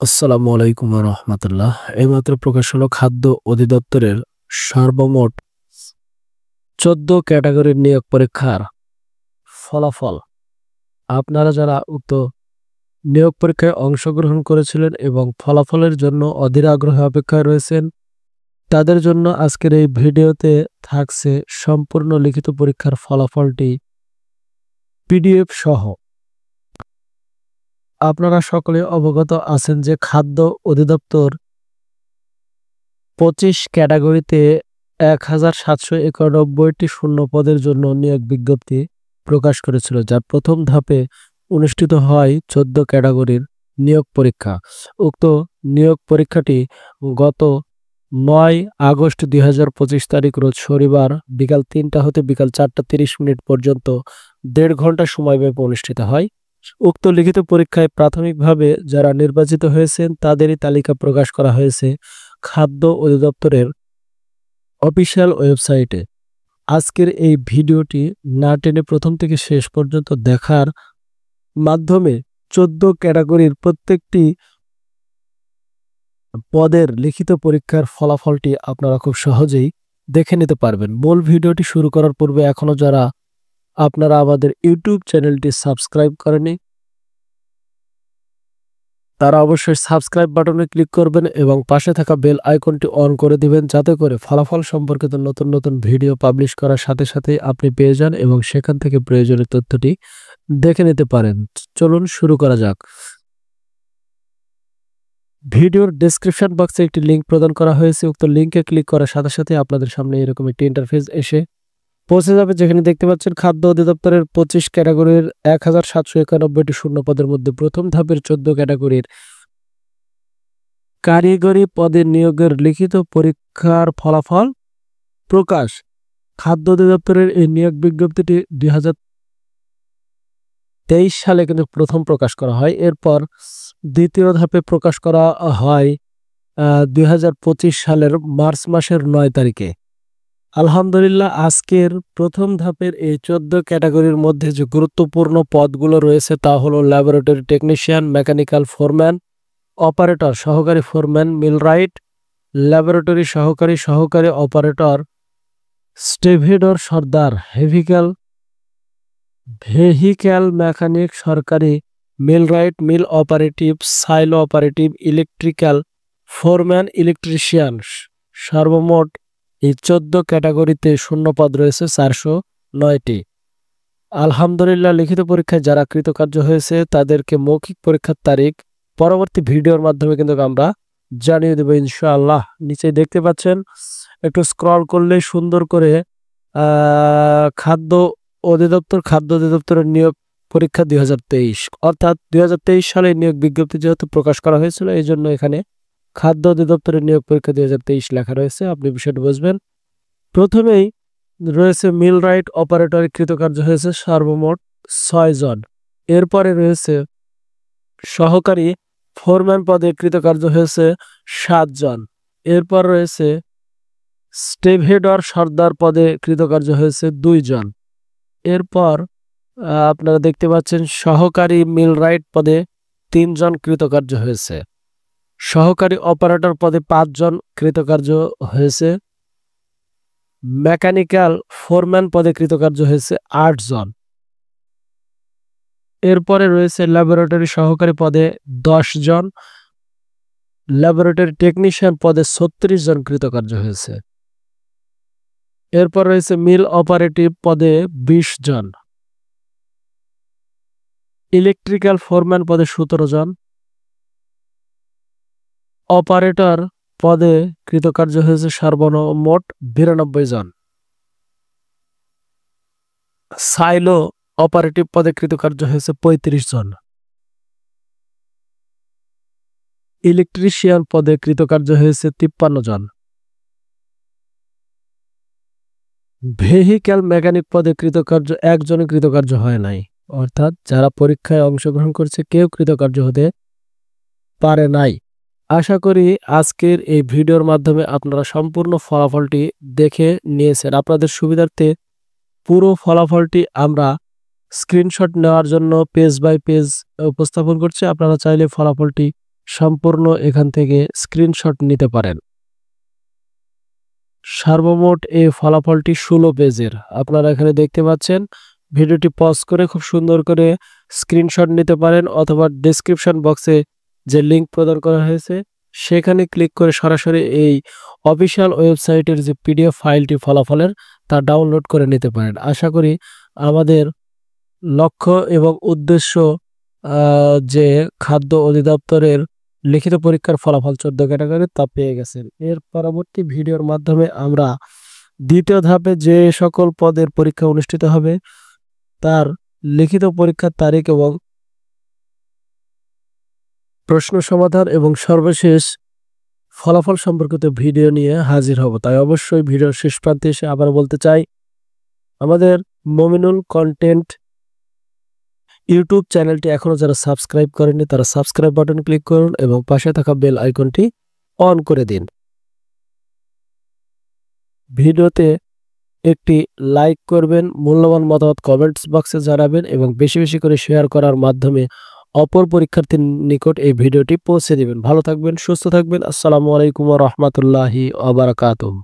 আসসালামু আলাইকুম ওয়া রাহমাতুল্লাহ। এইমাত্র প্রকাশ হলো খাদ্য অধিদপ্তরের সর্বমোট ১৪ ক্যাটাগরির নিয়োগ পরীক্ষার ফলাফল। আপনারা যারা উক্ত নিয়োগ পরীক্ষায় অংশগ্রহণ করেছিলেন এবং ফলাফলের জন্য অধীর আগ্রহে অপেক্ষায় রয়েছেন, তাদের জন্য আজকের এই ভিডিওতে থাকছে সম্পূর্ণ লিখিত পরীক্ষার ফলাফলটি পিডিএফ সহ। আপনারা সকলে অবগত আছেন যে খাদ্য অধিদপ্তর ২৫ ক্যাটাগরিতে ১,৭৯১টি শূন্য পদের জন্য নিয়োগ বিজ্ঞপ্তি প্রকাশ করেছিল, যার প্রথম ধাপে অনুষ্ঠিত হয় ১৪ ক্যাটাগরির নিয়োগ পরীক্ষা। উক্ত নিয়োগ পরীক্ষাটি গত ৯ আগস্ট ২০২৫ তারিখ রোজ শনিবার বিকাল ৩টা হতে বিকাল ৪টা ৩০ পর্যন্ত ১.৫ ঘন্টা সময়ব্যাপী অনুষ্ঠিত হয়। উক্ত লিখিত পরীক্ষায় প্রাথমিকভাবে যারা নির্বাচিত হয়েছেন তাদেরই তালিকা প্রকাশ করা হয়েছে খাদ্য অধিদপ্তরের অফিসিয়াল ওয়েবসাইটে। আজকের এই ভিডিওটি না টেনে প্রথম থেকে শেষ পর্যন্ত দেখার মাধ্যমে ১৪ ক্যাটাগরির প্রত্যেকটি পদের লিখিত পরীক্ষার ফলাফলটি আপনারা খুব সহজেই দেখে নিতে পারবেন। মূল ভিডিওটি শুরু করার পূর্বে এখনও যারা আপনারা আমাদের ইউটিউব চ্যানেলটি সাবস্ক্রাইব করেনি, তারা অবশ্যই সাবস্ক্রাইব বাটনে ক্লিক করবেন এবং পাশে থাকা বেল আইকনটি অন করে দিবেন, যাতে করে ফলাফল সম্পর্কিত নতুন নতুন ভিডিও পাবলিশ করার সাথে সাথেই আপনি পেয়ে যান এবং সেখান থেকে প্রয়োজনীয় তথ্যটি দেখে নিতে পারেন। চলুন শুরু করা যাক। ভিডিওর ডেসক্রিপশন বক্সে একটি লিঙ্ক প্রদান করা হয়েছে। উক্ত লিঙ্কে ক্লিক করার সাথে সাথে আপনাদের সামনে এরকম একটি ইন্টারফেস এসে পৌঁছে যাবে, যেখানে দেখতে পাচ্ছেন খাদ্য অধিদপ্তরের ২৫ ক্যাটাগরির ১,৭৯১টি শূন্য পদের মধ্যে প্রথম ধাপের ১৪ ক্যাটাগরির কারিগরি পদের নিয়োগের লিখিত পরীক্ষার ফলাফল প্রকাশ। খাদ্য অধিদপ্তরের এই নিয়োগ বিজ্ঞপ্তিটি ২০২৩ সালে কিন্তু প্রথম প্রকাশ করা হয়। এরপর দ্বিতীয় ধাপে প্রকাশ করা হয় ২০২৫ সালের মার্চ মাসের ৯ তারিখে। আলহামদুলিল্লাহ, আজকের প্রথম ধাপের এই ১৪ ক্যাটাগরির মধ্যে যে গুরুত্বপূর্ণ পদগুলো রয়েছে তা হলো laboratory technician, mechanical foreman, operator, সহকারী ফোরম্যান, মিলরাইট, ল্যাবরেটরি সহকারী, সহকারী অপারেটর, স্টেভেডর সর্দার, ভেহিক্যাল মেকানিক, সরকারি millwright, mill operative, silo operative, electrical foreman, electrician. সর্বমোট এই ১৪ ক্যাটাগরিতে শূন্যপদ রয়েছে ৪০৯টি। আলহামদুলিল্লাহ, লিখিত পরীক্ষায় যারা কৃতকার্য হয়েছে তাদেরকে মৌখিক পরীক্ষার তারিখ পরবর্তী ভিডিওর মাধ্যমে কিন্তু আমরা জানিয়ে দেবো ইনশাআল্লাহ। নিচে দেখতে পাচ্ছেন, একটু স্ক্রল করলে সুন্দর করে খাদ্য অধিদপ্তরের নিয়োগ পরীক্ষা ২০২৩, অর্থাৎ ২০২৩ সালে নিয়োগ বিজ্ঞপ্তি যেহেতু প্রকাশ করা হয়েছিল, এই জন্য এখানে খাদ্য অধিদপ্তরের নিয়োগ পরীক্ষা ২০২৩ লেখা রয়েছে। আপনি বিষয়টি বুঝবেন। প্রথমেই রয়েছে মিলরাইট অপারেটর, কৃতকার্য হয়েছে সর্বমোট ৬ জন। এরপরে রয়েছে সহকারী ফোরম্যান পদে কৃতকার্য হয়েছে ৭ জন। এরপর রয়েছে স্টেভেডর সর্দার পদে কৃতকার্য হয়েছে ২ জন। এরপর আপনারা দেখতে পাচ্ছেন সহকারী মিলরাইট পদে ৩ জন কৃতকার্য হয়েছে। সহকারী অপারেটর পদে ৫ জন কৃতকার্য হয়েছে। মেকানিক্যাল ফোরম্যান পদে কৃতকার্য হয়েছে ৮ জন। এরপরে রয়েছে ল্যাবরেটরি সহকারী পদে ১০ জন। ল্যাবরেটরি টেকনিশিয়ান পদে ৩৬ জন কৃতকার্য হয়েছে। এরপর রয়েছে মিল অপারেটিভ পদে ২০ জন। ইলেকট্রিক্যাল ফোরম্যান পদে ১৭ জন। অপারেটর পদে কৃতকার্য হয়েছে সর্বমোট ৯২ জন। সাইলো অপারেটিভ পদে কৃতকার্য হয়েছে ৩৫ জন। ইলেকট্রিশিয়ান পদে কৃতকার্য হয়েছে ৫৩ জন। ভেহিক্যাল মেকানিক পদে একজনও কৃতকার্য হয় নাই, অর্থাৎ যারা পরীক্ষায় অংশগ্রহণ করছে কেউ কৃতকার্য হতে পারে নাই। আশা করি আজকের এই ভিডিওর মাধ্যমে আপনারা সম্পূর্ণ ফলাফলটি দেখে নিয়েছেন। আপনাদের সুবিধার্থে পুরো ফলাফলটি আমরা স্ক্রিনশট নেওয়ার জন্য পেজ বাই পেজ উপস্থাপন করছি। আপনারা চাইলে ফলাফলটি সম্পূর্ণ এখান থেকে স্ক্রিনশট নিতে পারেন। সর্বমোট এই ফলাফলটি 16 পেজের আপনারা এখানে দেখতে পাচ্ছেন। ভিডিওটি পজ করে খুব সুন্দর করে স্ক্রিনশট নিতে পারেন অথবা ডেসক্রিপশন বক্সে যে লিঙ্ক প্রদান করা হয়েছে সেখানে ক্লিক করে সরাসরি এই অফিসিয়াল ওয়েবসাইটের যে পিডিএফ ফাইলটি ফলাফলের তা ডাউনলোড করে নিতে পারেন। আশা করি আমাদের লক্ষ্য এবং উদ্দেশ্য যে খাদ্য অধিদপ্তরের লিখিত পরীক্ষার ফলাফল 14 ক্যাটাগরি তা পেয়ে গেছেন। এর পরবর্তী ভিডিওর মাধ্যমে আমরা দ্বিতীয় ধাপে যে সকল পদের পরীক্ষা অনুষ্ঠিত হবে তার লিখিত পরীক্ষার তারিখ এবং প্রশ্ন সমাধান এবং সর্বশেষ ফলাফল সম্পর্কিত ভিডিও নিয়ে হাজির হব। তাই অবশ্যই ভিডিওর শেষ প্রান্তে এসে আবার বলতে চাই, আমাদের মমিনুল কন্টেন্ট ইউটিউব চ্যানেলটি এখনো যারা সাবস্ক্রাইব করেননি তারা সাবস্ক্রাইব বাটন ক্লিক করুন এবং পাশে থাকা বেল আইকনটি অন করে দিন। ভিডিওতে একটি লাইক করবেন, মূল্যবান মতামত কমেন্টস বক্সে জানাবেন এবং বেশি বেশি করে শেয়ার করার মাধ্যমে অপর পরীক্ষার্থীর নিকট এই ভিডিওটি পৌঁছে দিবেন। ভালো থাকবেন, সুস্থ থাকবেন। আসসালামু আলাইকুম ওয়া রাহমাতুল্লাহি ওয়া বারাকাতুহু।